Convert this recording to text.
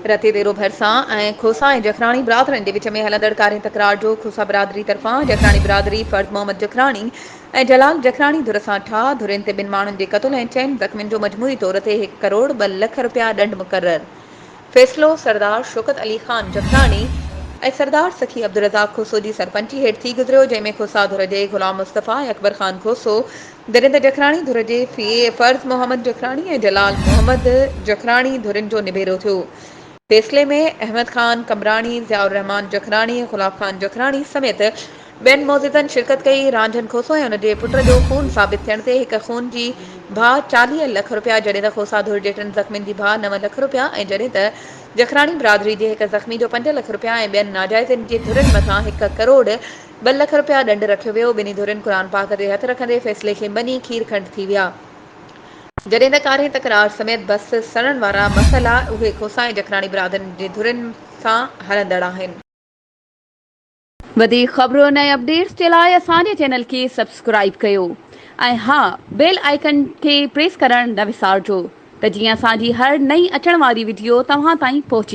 रते देरो भरसां ऐं खोसा ऐं जखराणी बिरादरनि जे विच में हलंदड़ कारे तकरार जो खोसा बिरादरी तरफ़ां जखराणी बिरादरी फर्द मोहम्मद जखराणी ऐं जलाल जखराणी धुर सां ठाह धुरिन ते ॿिनि माण्हुनि जे क़त्ल ऐं 4 ज़ख़्मियुनि जो मजमूई तौर ते ₹1 करोड़ 2 लख ॾंड मुक़रर। फ़ैसिलो सरदार शौकत अली ख़ान जखराणी ऐं सरदार सखी अब्दुल रज़ाक खोसो जी सरपंची हेठि थी गुज़रियो, जंहिंमें खोसा धुर जे ग़ुलाम मुस्तफ़ा ऐं अकबर ख़ान खोसो, दरिंद जखराणी धुर जे फर्ज़ मोहम्मद जखराणी ऐं जलाल मोहम्मद जखराणी धुरिन जो निबेरो थियो। फैसले में अहमद ख़ान कमराणी, ज़ियाउर रहमान जखराणी, ग़ुलाब ख़ान जखराणी समेत ॿियनि मौज़िदनि शिरकत कई। रांझन खोसो ऐं हुन जे पुट जो खून साबित थियण ते हिक खून जी भाउ ₹40 लख, जॾहिं त खोसा धुर जे 3 ज़ख़्मियुनि जी भाउ ₹9 लख ऐं जॾहिं त जखराणी बिरादरी जे हिक ज़ख़्मी जो ₹5 लख ऐं ॿियनि नाजाइज़नि जी धुरिन मथां ₹1 करोड़ 2 लख ॾंड रखियो वियो। ॿिन्ही धुरिन क़ुर पाक ते हथ रखंदे फ़ैसिले खे मञी खीर खंड थी विया। जॾहिं त कारे तकरार समेत बस सड़न वारा मसइला उहे खोसा ऐं जखराणी बिरादरनि जी धुरिन सां हलंदड़ आहिनि। वधीक ख़बरुनि ऐं अपडेट्स जे लाइ असांजे चैनल खे सब्सक्राइब कयो ऐं हा, बेल आइकन खे प्रेस करणु न विसारिजो त जीअं असांजी हर नई अचण वारी वीडियो तव्हां ताईं पहुची